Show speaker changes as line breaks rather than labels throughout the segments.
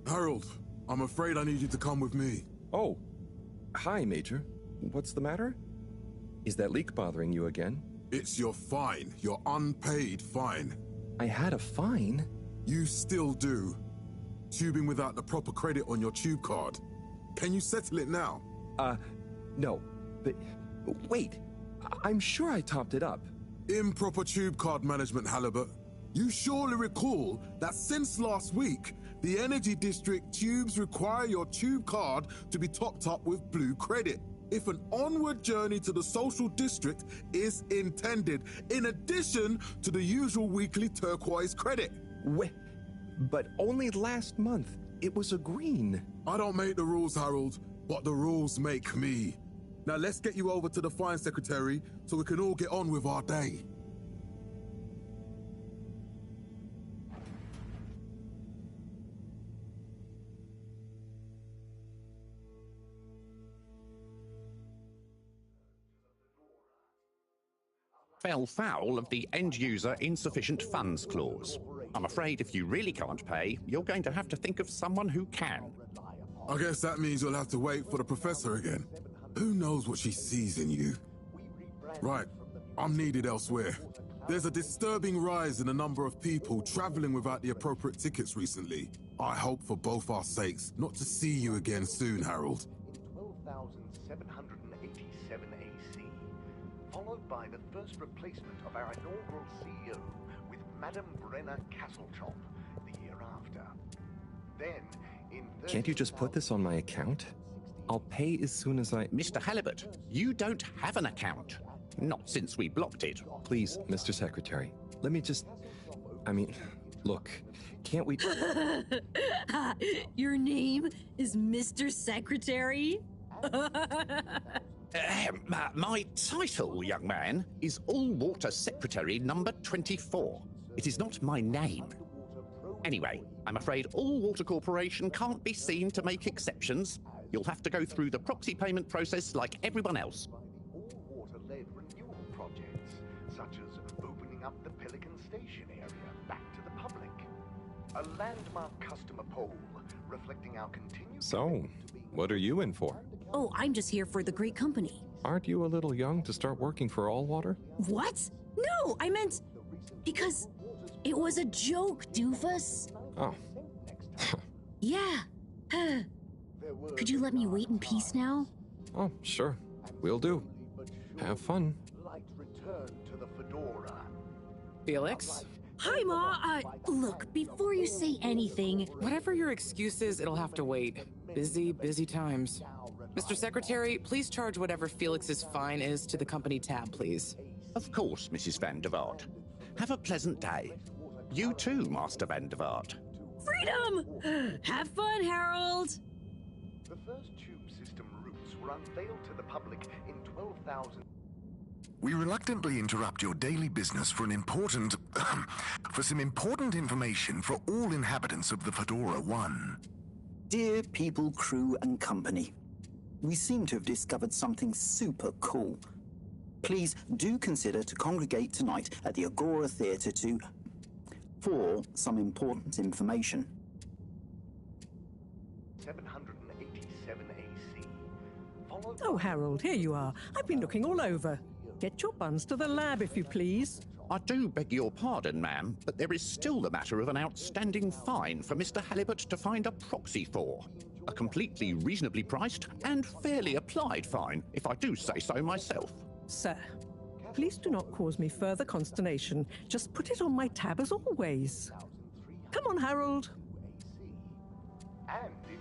Harold, I'm afraid I need you to come with me.
Oh, hi, Major. What's the matter? Is that leak bothering you again?
It's your fine, your unpaid fine.
I had a fine?
You still do. Tubing without the proper credit on your tube card. Can you settle it now?
No. But wait, I'm sure I topped it up.
Improper tube card management, Halibut. You surely recall that since last week, the Energy District tubes require your tube card to be topped up with blue credit if an onward journey to the social district is intended, in addition to the usual weekly turquoise credit.
But only last month, it was a green.
I don't make the rules, Harold, but the rules make me. Now let's get you over to the fine secretary so we can all get on with our day.
Fell foul of the end-user insufficient funds clause. I'm afraid if you really can't pay, you're going to have to think of someone who can.
I guess that means you'll have to wait for the professor again. Who knows what she sees in you? Right, I'm needed elsewhere. There's a disturbing rise in the number of people traveling without the appropriate tickets recently. I hope for both our sakes not to see you again soon, Harold.
12,787 AC, followed by the first replacement of our inaugural CEO with Madame Brenna Castlechop the year after. Then, in
Can't you just put this on my account? I'll pay as soon as I...
Mr. Halibut, you don't have an account. Not since we blocked it.
Please, Mr. Secretary, let me just... look, can't we...
Your name is Mr. Secretary?
My title, young man, is All-Water Secretary number 24. It is not my name. Anyway, I'm afraid All-Water Corporation can't be seen to make exceptions. You'll have to go through the proxy payment process like everyone else.
All-water-led renewal projects, such as opening up the Pelican Station area back to the public. A landmark customer poll reflecting our continued...
So, what are you in for?
Oh, I'm just here for the great company.
Aren't you a little young to start working for All Water?
What? No, I meant... because it was a joke, doofus.
Oh.
Yeah. Could you let me wait in peace now?
Oh, sure. Will do. Have fun.
Felix?
Hi, Ma. Look, before you say anything...
Whatever your excuse is, it'll have to wait. Busy, busy times. Mr. Secretary, please charge whatever Felix's fine is to the company tab, please.
Of course, Mrs. Van der Vaart. Have a pleasant day. You too, Master Van der Vaart.
Freedom! Have fun, Harold!
The first tube system routes were unveiled to the public in 12,000...
We reluctantly interrupt your daily business for some important information for all inhabitants of the Fedora 1.
Dear people, crew, and company, we seem to have discovered something super cool. Please do consider to congregate tonight at the Agora Theatre for some important information.
787 AC.
Oh, Harold, here you are. I've been looking all over. Get your buns to the lab, if you please.
I do beg your pardon, ma'am, but there is still the matter of an outstanding fine for Mr. Halibut to find a proxy for. A completely reasonably priced and fairly applied fine, if I do say so myself.
Sir, please do not cause me further consternation. Just put it on my tab as always. Come on, Harold.
And in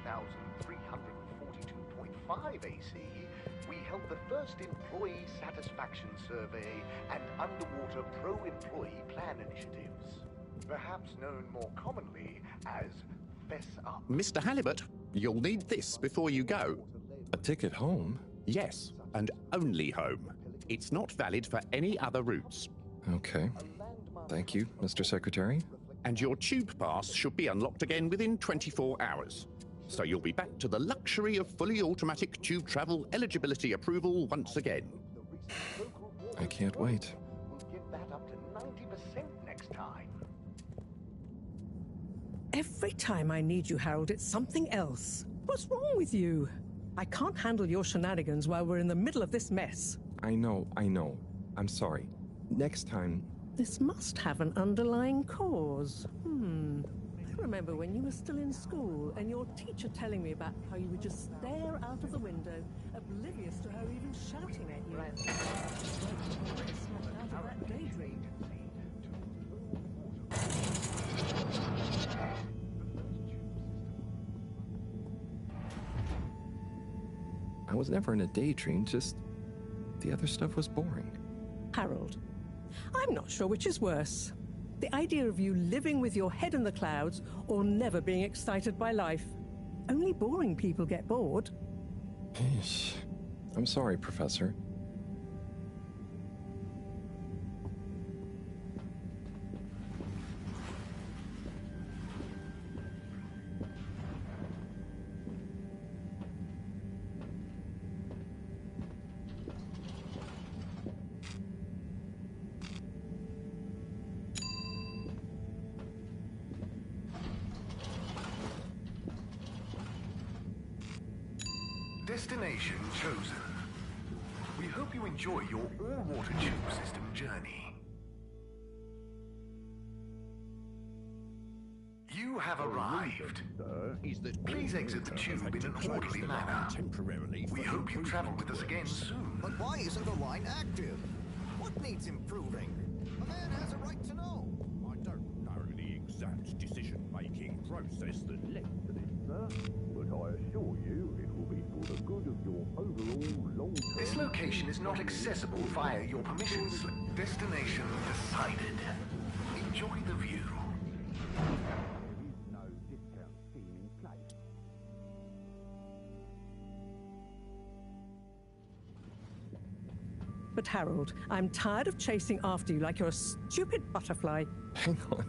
15,342.5 AC, we held the first employee satisfaction survey and underwater pro-employee plan initiatives, perhaps known more commonly as Fess Up.
Mr. Halibut, you'll need this before you go.
A ticket home?
Yes, and only home. It's not valid for any other routes.
Okay. Thank you, Mr. Secretary.
And your tube pass should be unlocked again within 24 hours. So you'll be back to the luxury of fully automatic tube travel eligibility approval once again.
I can't wait.
We'll get that up to 90% next time.
Every time I need you, Harold, it's something else. What's wrong with you? I can't handle your shenanigans while we're in the middle of this mess.
I know. I'm sorry. Next time...
This must have an underlying cause. I remember when you were still in school and your teacher telling me about how you would just stare out of the window, oblivious to her even shouting at you. Snapped out of that daydream.
I was never in a daydream, just the other stuff was boring.
Harold, I'm not sure which is worse. The idea of you living with your head in the clouds or never being excited by life. Only boring people get bored.
I'm sorry, Professor.
Destination chosen. We hope you enjoy your all-water tube system journey. You have arrived. Please exit the tube in an orderly manner. We hope you travel with us again soon.
But why isn't the line active? What needs improving? A man has a right to know.
I don't know the exact decision-making process that led to this, sir, but I assure you it will be for the good of your overall long-term...
This location is not accessible via your permission slip. Destination decided. Enjoy the view.
No discount scheme in place.
But Harold, I'm tired of chasing after you like you're a stupid butterfly.
Hang on.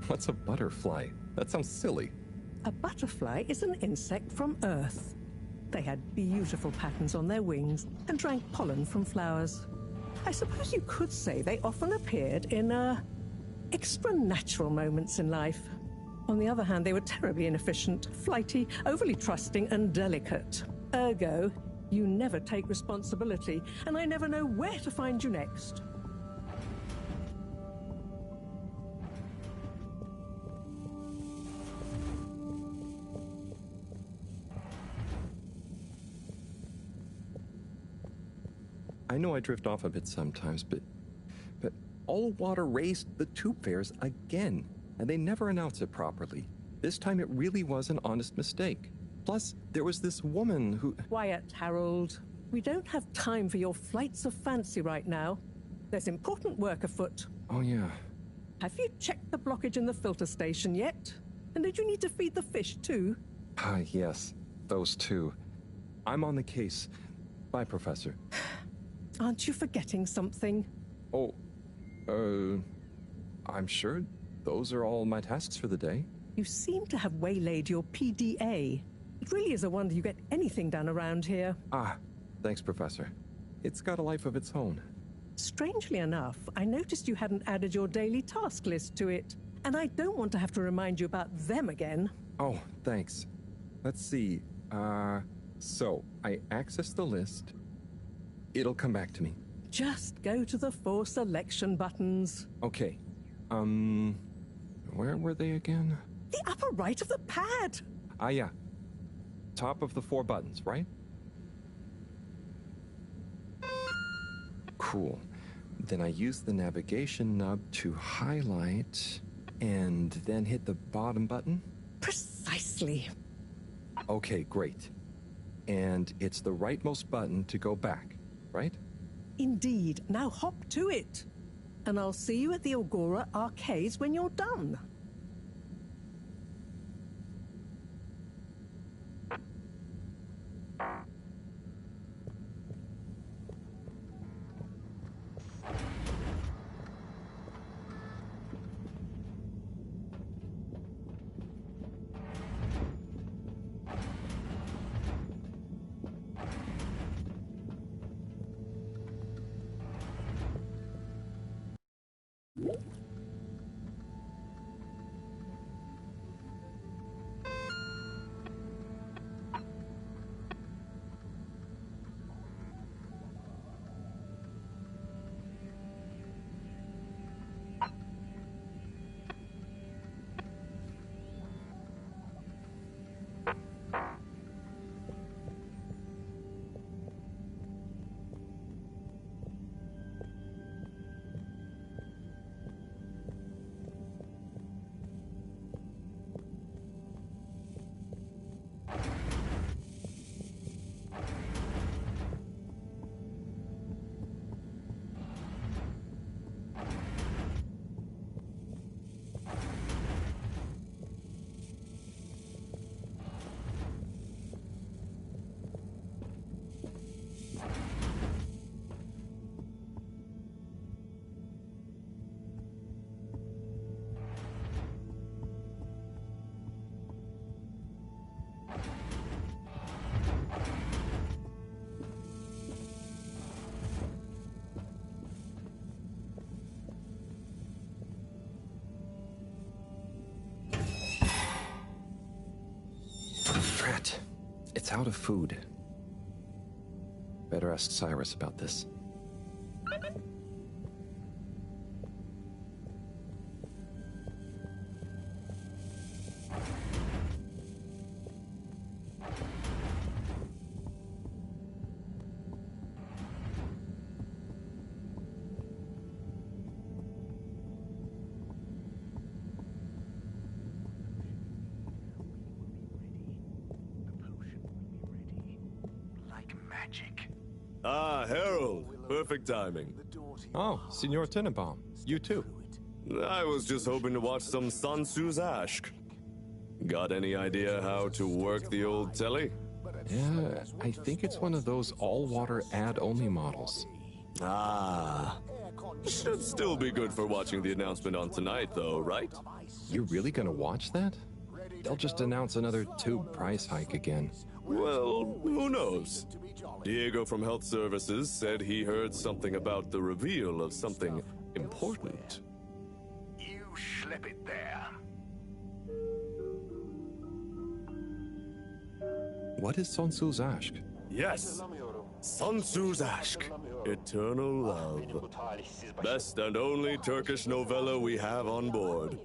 What's a butterfly? That sounds silly.
A butterfly is an insect from Earth. They had beautiful patterns on their wings and drank pollen from flowers. I suppose you could say they often appeared in, extra natural moments in life. On the other hand, they were terribly inefficient, flighty, overly trusting, and delicate. Ergo, you never take responsibility, and I never know where to find you next.
I know I drift off a bit sometimes, but All Water raised the tube fares again, and they never announced it properly. This time it really was an honest mistake. Plus, there was this woman who...
Quiet, Harold. We don't have time for your flights of fancy right now. There's important work afoot.
Oh, yeah.
Have you checked the blockage in the filter station yet? And did you need to feed the fish too?
Ah, yes. Those two. I'm on the case. Bye, Professor.
Aren't you forgetting something?
Oh, I'm sure those are all my tasks for the day.
You seem to have waylaid your PDA. It really is a wonder you get anything done around here.
Ah, thanks, Professor. It's got a life of its own.
Strangely enough, I noticed you hadn't added your daily task list to it, and I don't want to have to remind you about them again.
Oh, thanks. Let's see. So, I access the list. It'll come back to me.
Just go to the 4 selection buttons.
Okay. Where were they again?
The upper right of the pad!
Ah, yeah. Top of the 4 buttons, right? Cool. Then I use the navigation nub to highlight, and then hit the bottom button?
Precisely.
Okay, great. And it's the rightmost button to go back, right?
Indeed. Now hop to it. And I'll see you at the Agora Arcades when you're done.
It's out of food. Better ask Cyrus about this.
Ah, Harold. Perfect timing.
Oh, Signor Tenenbaum. You too.
I was just hoping to watch some Sun Tzu's Ashk. Got any idea how to work the old telly?
Yeah, I think it's one of those all-water ad-only models.
Ah. Should still be good for watching the announcement on tonight, though, right?
You're really gonna watch that? They'll just announce another tube price hike again.
Well, who knows? Diego from Health Services said he heard something about the reveal of something important.
You slip it there.
What is Sun Tzu's Ashk?
Yes, Sun Tzu's Ashk, Eternal Love. Best and only Turkish novella we have on board.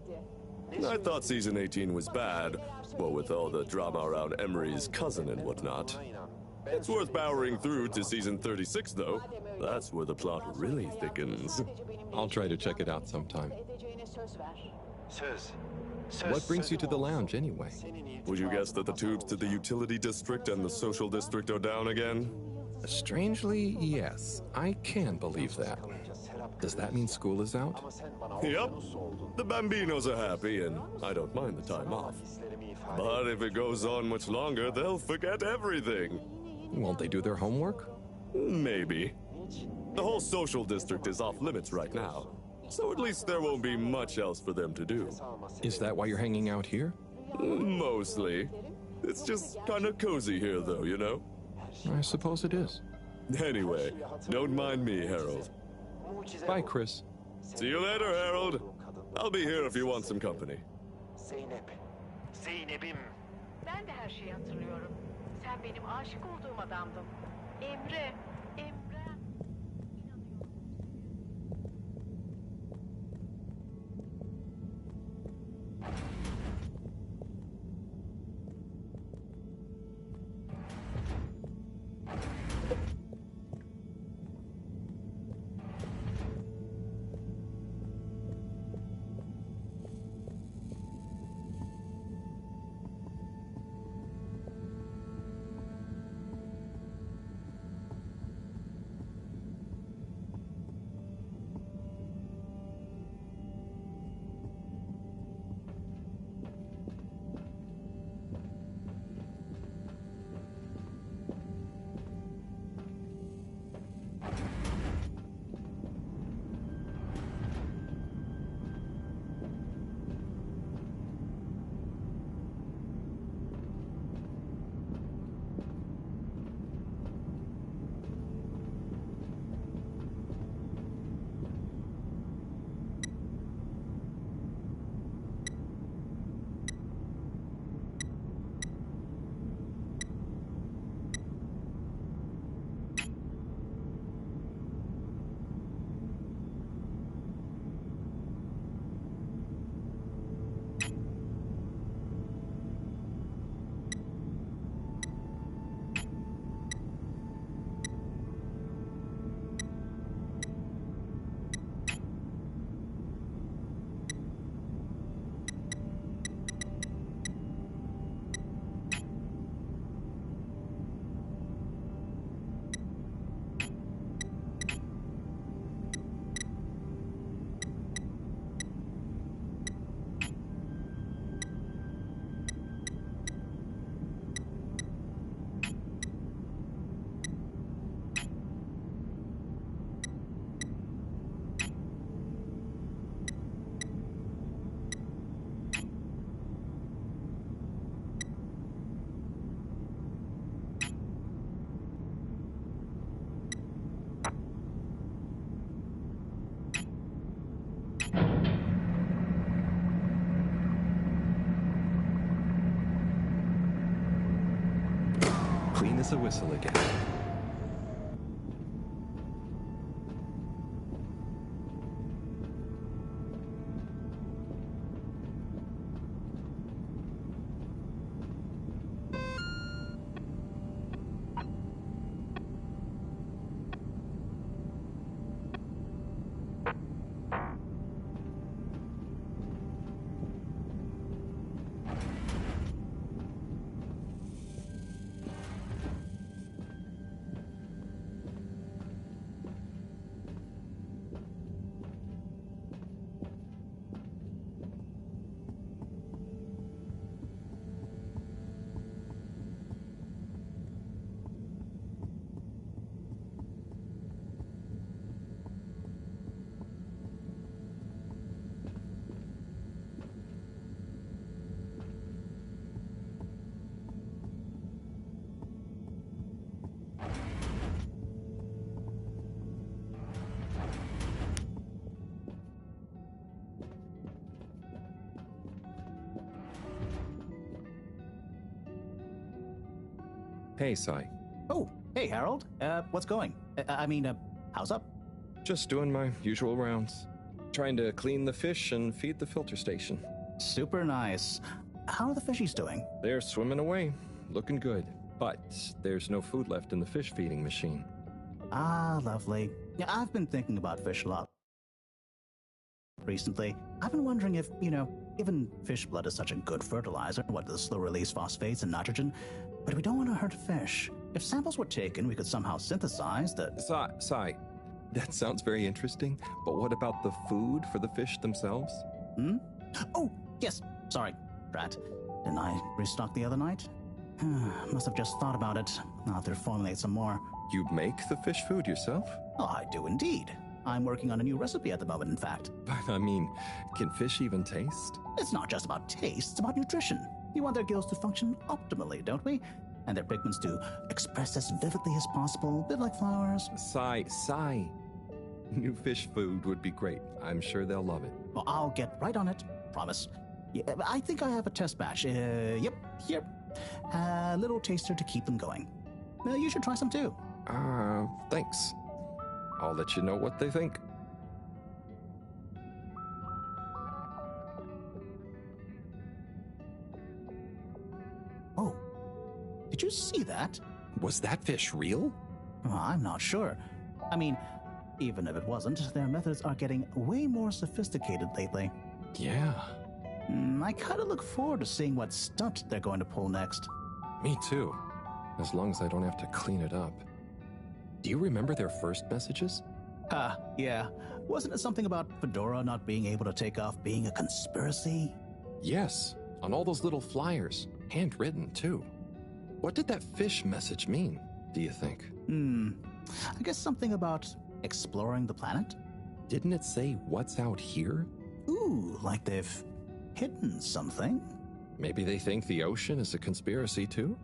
I thought season 18 was bad, well, with all the drama around Emery's cousin and whatnot. It's worth powering through to season 36, though. That's where the plot really thickens.
I'll try to check it out sometime. What brings you to the lounge, anyway?
Would you guess that the tubes to the utility district and the social district are down again?
Strangely, yes. I can believe that. Does that mean school is out?
Yep. The Bambinos are happy, and I don't mind the time off. But if it goes on much longer, they'll forget everything.
Won't they do their homework?
Maybe. The whole social district is off limits right now, so at least there won't be much else for them to do.
Is that why you're hanging out here?
Mostly. It's just kind of cozy here, though, you know?
I suppose it is.
Anyway, don't mind me, Harold.
Bye, Chris.
See you later, Harold. I'll be here if you want some company.
Zeynep'im. Ben de her şeyi hatırlıyorum. Sen benim aşık olduğum adamdın. Emre.
as a whistle again. Hey, Sai.
Oh, hey, Harold. What's going? How's up?
Just doing my usual rounds. Trying to clean the fish and feed the filter station.
Super nice. How are the fishies doing?
They're swimming away, looking good. But there's no food left in the fish feeding machine.
Ah, lovely. Yeah, I've been thinking about fish a lot recently. I've been wondering if, given fish blood is such a good fertilizer, what the slow-release phosphates and nitrogen, but we don't want to hurt fish. If samples were taken, we could somehow synthesize the...
Sai, that sounds very interesting, but what about the food for the fish themselves?
Oh, yes. Sorry, Brat. Didn't I restock the other night? Must have just thought about it. I'll have to formulate some more.
You make the fish food yourself?
Oh, I do indeed. I'm working on a new recipe at the moment, in fact.
But can fish even taste?
It's not just about taste, it's about nutrition. We want their gills to function optimally, don't we? And their pigments to express as vividly as possible, a bit like flowers.
Sai. New fish food would be great. I'm sure they'll love it.
Well, I'll get right on it. Promise. Yeah, I think I have a test batch. Yep, here. A little taster to keep them going. You should try some too.
Thanks. I'll let you know what they think.
Oh, did you see that?
Was that fish real?
I'm not sure. Even if it wasn't, their methods are getting way more sophisticated lately.
Yeah.
I kind of look forward to seeing what stunt they're going to pull next.
Me too. As long as I don't have to clean it up. Do you remember their first messages?
Yeah. Wasn't it something about Fedora not being able to take off being a conspiracy?
Yes, on all those little flyers. Handwritten, too. What did that fish message mean, do you think?
I guess something about exploring the planet?
Didn't it say what's out here?
Ooh, like they've hidden something?
Maybe they think the ocean is a conspiracy, too?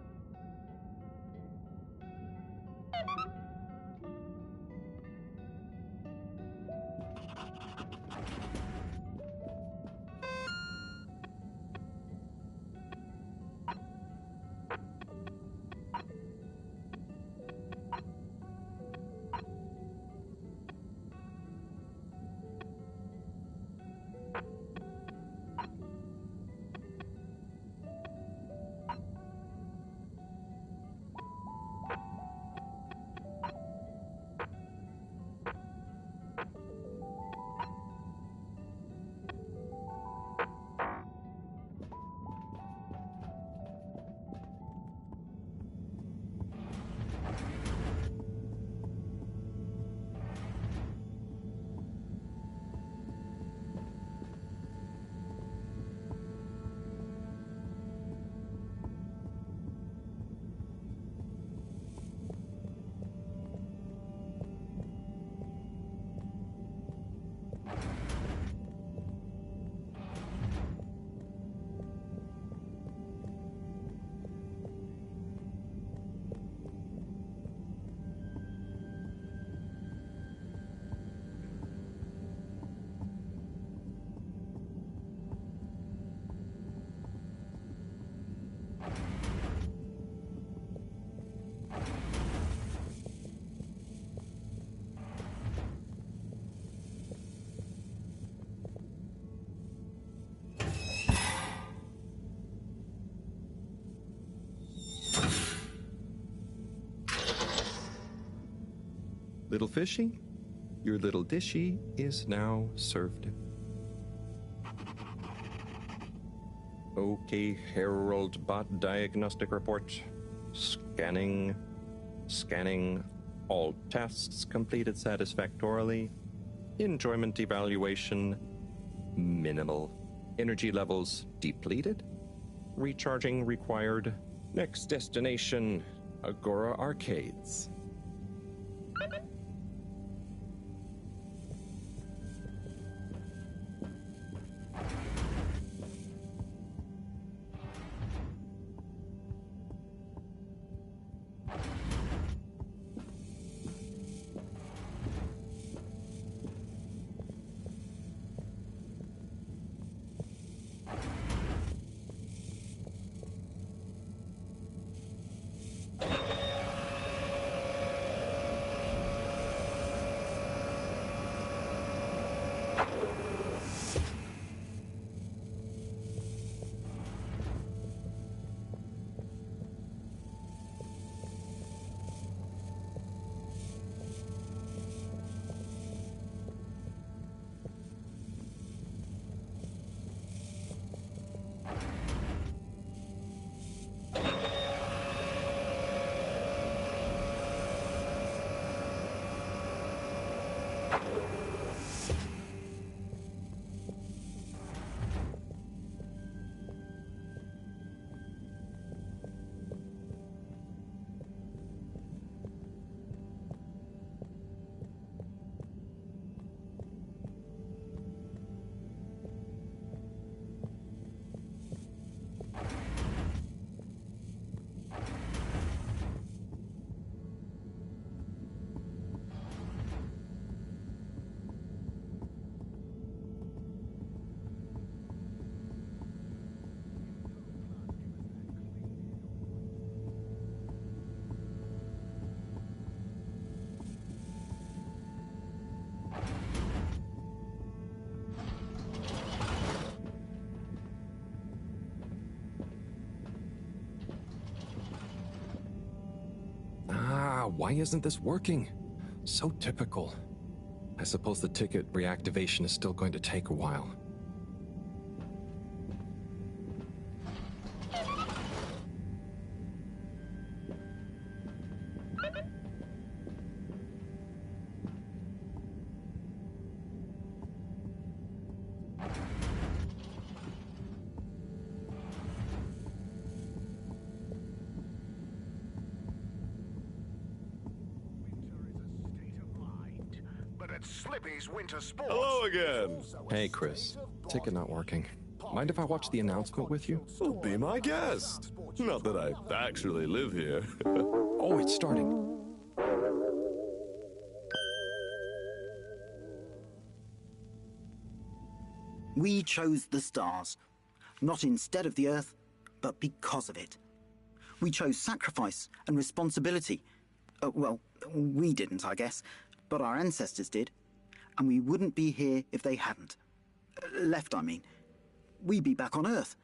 Little fishy, your little dishy is now served. Okay, Herald Bot Diagnostic Report. Scanning. All tests completed satisfactorily. Enjoyment evaluation minimal. Energy levels depleted. Recharging required. Next destination, Agora Arcades. Why isn't this working? So typical. I suppose the ticket reactivation is still going to take a while.
Hello again.
Hey, Chris. Ticket not working. Mind if I watch the announcement with you?
Well, be my guest. Not that I actually live here.
Oh, it's starting.
We chose the stars, not instead of the Earth, but because of it. We chose sacrifice and responsibility. Well, we didn't, I guess, but our ancestors did. And we wouldn't be here if they hadn't. Left, I mean. We'd be back on Earth.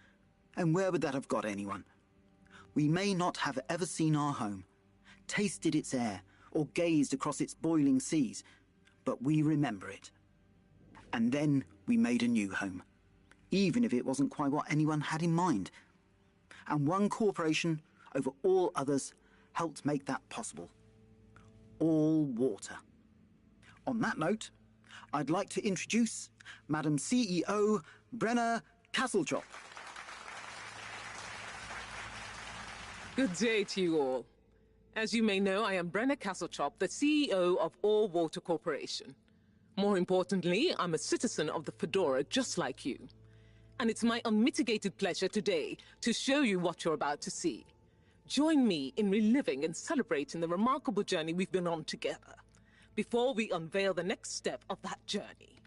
And where would that have got anyone? We may not have ever seen our home, tasted its air, or gazed across its boiling seas, but we remember it. And then we made a new home, even if it wasn't quite what anyone had in mind. And one corporation, over all others, helped make that possible. All water. On that note, I'd like to introduce Madam CEO Brenna Castlechop.
Good day to you all. As you may know, I am Brenna Castlechop, the CEO of All Water Corporation. More importantly, I'm a citizen of the Fedora just like you. And it's my unmitigated pleasure today to show you what you're about to see. Join me in reliving and celebrating the remarkable journey we've been on together, before we unveil the next step of that journey.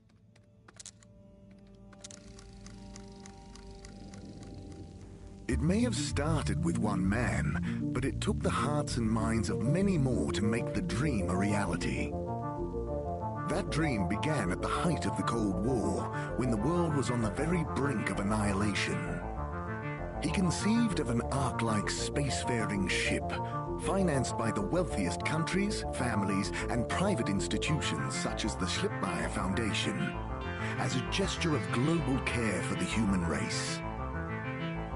It may have started with one man, but it took the hearts and minds of many more to make the dream a reality. That dream began at the height of the Cold War, when the world was on the very brink of annihilation. He conceived of an Ark-like spacefaring ship, financed by the wealthiest countries, families, and private institutions such as the Schlipmeyer Foundation, as a gesture of global care for the human race.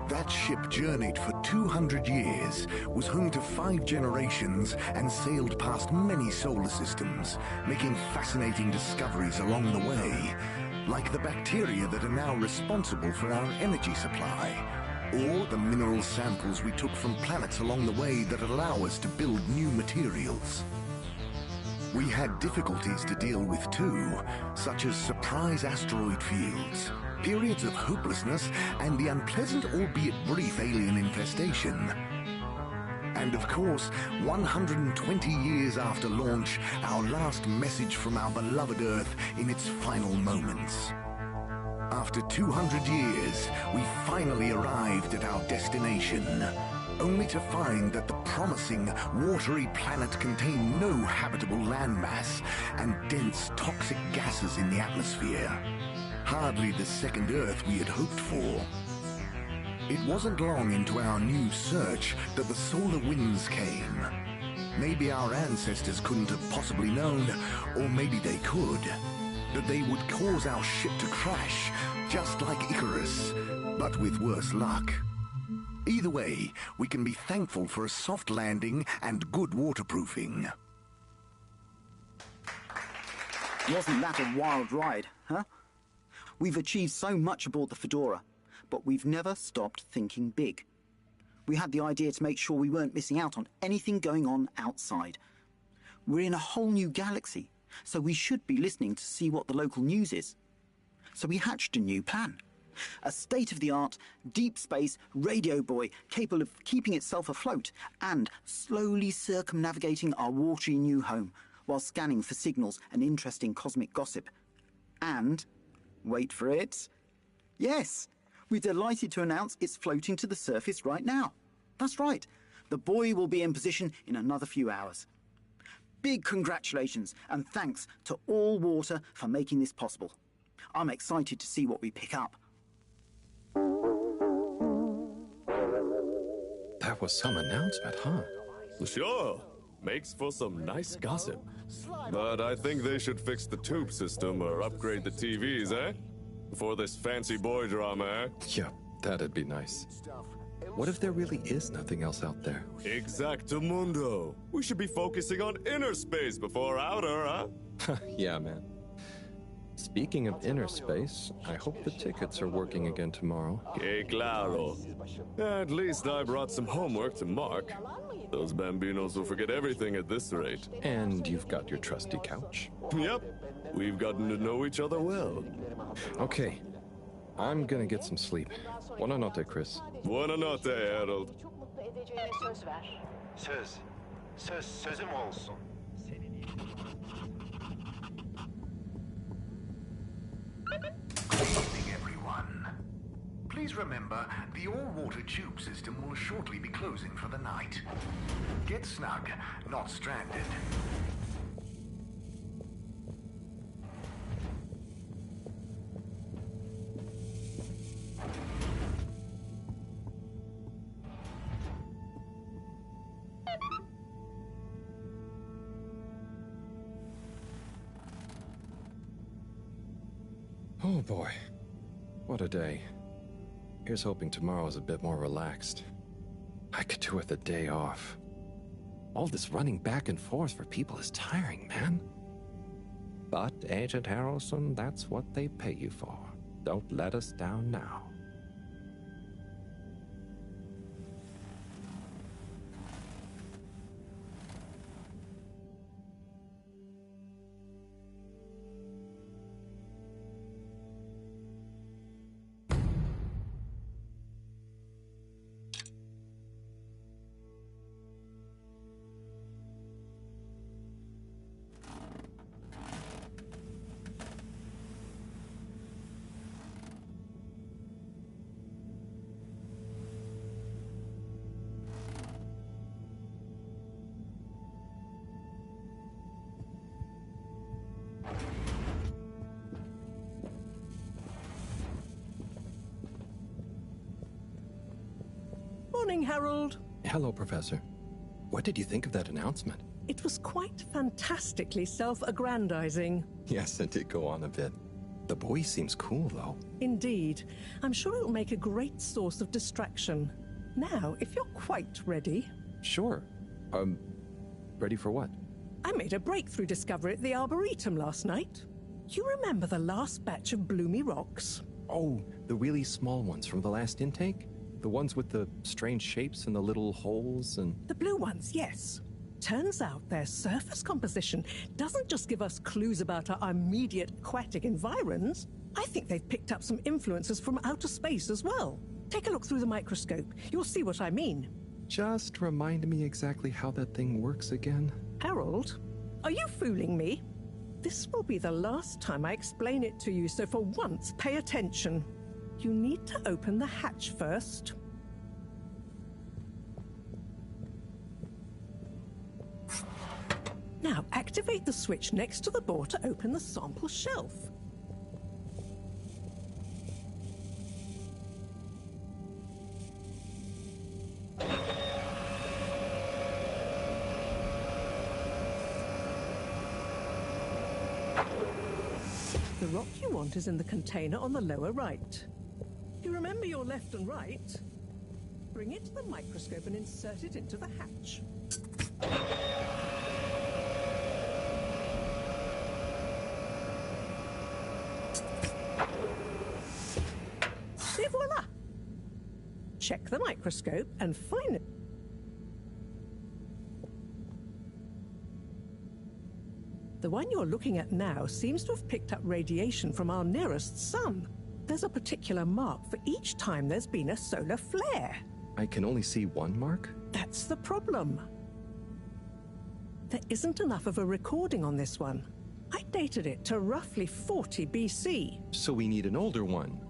That ship journeyed for 200 years, was home to 5 generations, and sailed past many solar systems, making fascinating discoveries along the way, like the bacteria that are now responsible for our energy supply, or the mineral samples we took from planets along the way that allow us to build new materials. We had difficulties to deal with too, such as surprise asteroid fields, periods of hopelessness, and the unpleasant albeit brief alien infestation. And of course, 120 years after launch, our last message from our beloved Earth in its final moments. After 200 years, we finally arrived at our destination, only to find that the promising, watery planet contained no habitable landmass and dense, toxic gases in the atmosphere. Hardly the second Earth we had hoped for. It wasn't long into our new search that the solar winds came. Maybe our ancestors couldn't have possibly known, or maybe they could, that they would cause our ship to crash, just like Icarus, but with worse luck. Either way, we can be thankful for a soft landing and good waterproofing.
Wasn't that a wild ride, huh? We've achieved so much aboard the Fedora, but we've never stopped thinking big. We had the idea to make sure we weren't missing out on anything going on outside. We're in a whole new galaxy, so we should be listening to see what the local news is. So we hatched a new plan. A state-of-the-art, deep space radio buoy capable of keeping itself afloat and slowly circumnavigating our watery new home while scanning for signals and interesting cosmic gossip. And, wait for it, yes, we're delighted to announce it's floating to the surface right now. That's right, the buoy will be in position in another few hours. Big congratulations and thanks to All Water for making this possible. I'm excited to see what we pick up.
That was some announcement, huh?
Sure. Makes for some nice gossip. But I think they should fix the tube system or upgrade the TVs, eh? Before this fancy boy drama, eh?
Yeah, that'd be nice. What if there really is nothing else out there?
Exactamundo. We should be focusing on inner space before outer, huh?
Yeah, man. Speaking of inner space, I hope the tickets are working again tomorrow.
Que claro. At least I brought some homework to mark. Those bambinos will forget everything at this rate.
And you've got your trusty couch?
Yep. We've gotten to know each other well.
Okay. I'm gonna get some sleep. Buona notte, Chris.
Buona notte, Harold.
Sözüm olsun.
Good evening, everyone. Please remember, the all-water tube system will shortly be closing for the night. Get snug, not stranded.
Oh boy, what a day. Here's hoping tomorrow's a bit more relaxed. I could do with a day off. All this running back and forth for people is tiring, man. But, Agent Harrelson, that's what they pay you for. Don't let us down now.
Morning, Harold.
Hello, Professor. What did you think of that announcement?
It was quite fantastically self-aggrandizing.
Yes, it did go on a bit. The boy seems cool, though.
Indeed. I'm sure it'll make a great source of distraction. Now, if you're quite ready...
Sure. Ready for what?
I made a breakthrough discovery at the Arboretum last night. You remember the last batch of bloomy rocks?
Oh, the really small ones from the last intake? The ones with the strange shapes and the little holes and...
The blue ones, yes. Turns out their surface composition doesn't just give us clues about our immediate aquatic environs. I think they've picked up some influences from outer space as well. Take a look through the microscope. You'll see what I mean.
Just remind me exactly how that thing works again.
Harold, are you fooling me? This will be the last time I explain it to you, so for once, pay attention. You need to open the hatch first. Now, activate the switch next to the door to open the sample shelf. The rock you want is in the container on the lower right. You remember your left and right? Bring it to the microscope and insert it into the hatch. Et voila! Check the microscope and find it. The one you're looking at now seems to have picked up radiation from our nearest sun. There's a particular mark for each time there's been a solar flare.
I can only see one mark?
That's the problem. There isn't enough of a recording on this one. I dated it to roughly 40 BC.
So we need an older one.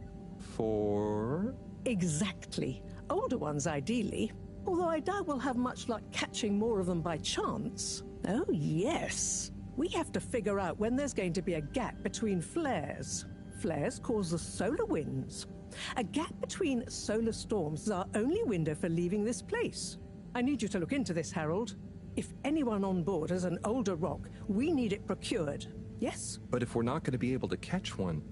For...
Exactly. Older ones, ideally. Although I doubt we'll have much luck catching more of them by chance. Oh, yes. We have to figure out when there's going to be a gap between flares. Flares cause the solar winds. A gap between solar storms is our only window for leaving this place. I need you to look into this, Harold. If anyone on board has an older rock, we need it procured. Yes?
But if we're not going to be able to catch one,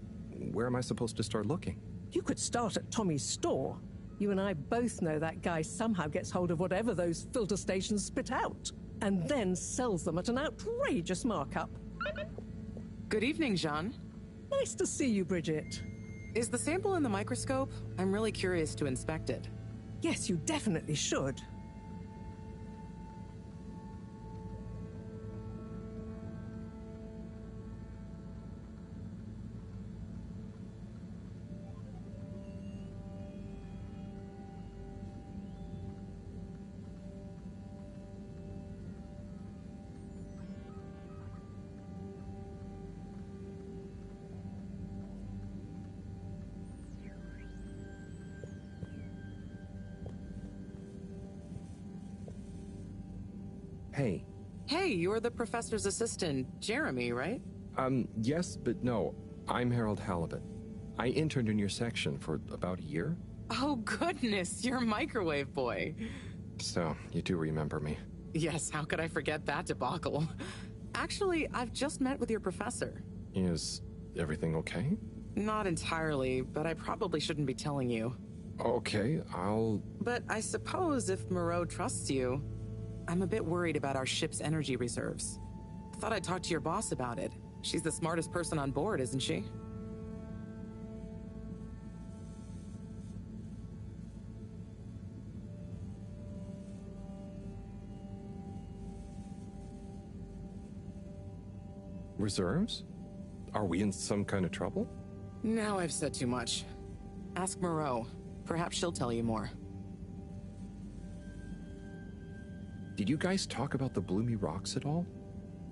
where am I supposed to start looking?
You could start at Tommy's store. You and I both know that guy somehow gets hold of whatever those filter stations spit out, and then sells them at an outrageous markup.
Good evening, Jean.
Nice to see you, Bridget.
Is the sample in the microscope? I'm really curious to inspect it.
Yes, you definitely should.
Hey.
Hey, you're the professor's assistant, Jeremy, right?
Yes, but no. I'm Harold Halibut. I interned in your section for about a year.
Oh, goodness, you're Microwave Boy.
So, you do remember me.
Yes, how could I forget that debacle? Actually, I've just met with your professor.
Is everything okay?
Not entirely, but I probably shouldn't be telling you.
Okay, I'll...
But I suppose if Moreau trusts you, I'm a bit worried about our ship's energy reserves. Thought I'd talk to your boss about it. She's the smartest person on board, isn't she?
Reserves? Are we in some kind of trouble?
Now I've said too much. Ask Moreau. Perhaps she'll tell you more.
Did you guys talk about the bloomy rocks at all?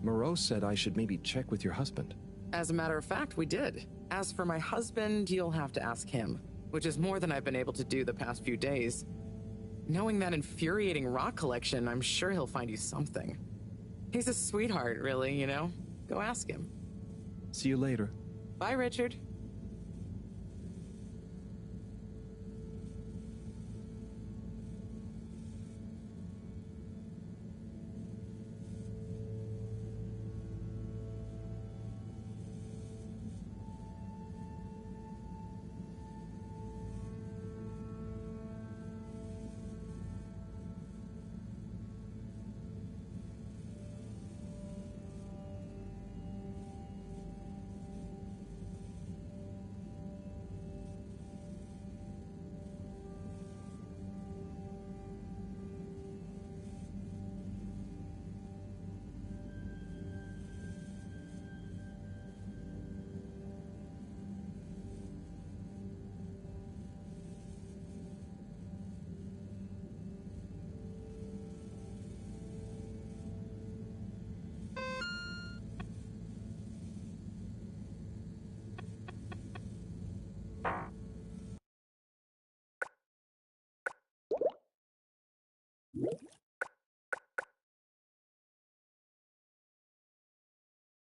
Moreau said I should maybe check with your husband.
As a matter of fact, we did. As for my husband, you'll have to ask him, which is more than I've been able to do the past few days. Knowing that infuriating rock collection, I'm sure he'll find you something. He's a sweetheart, really, you know? Go ask him.
See you later.
Bye, Richard.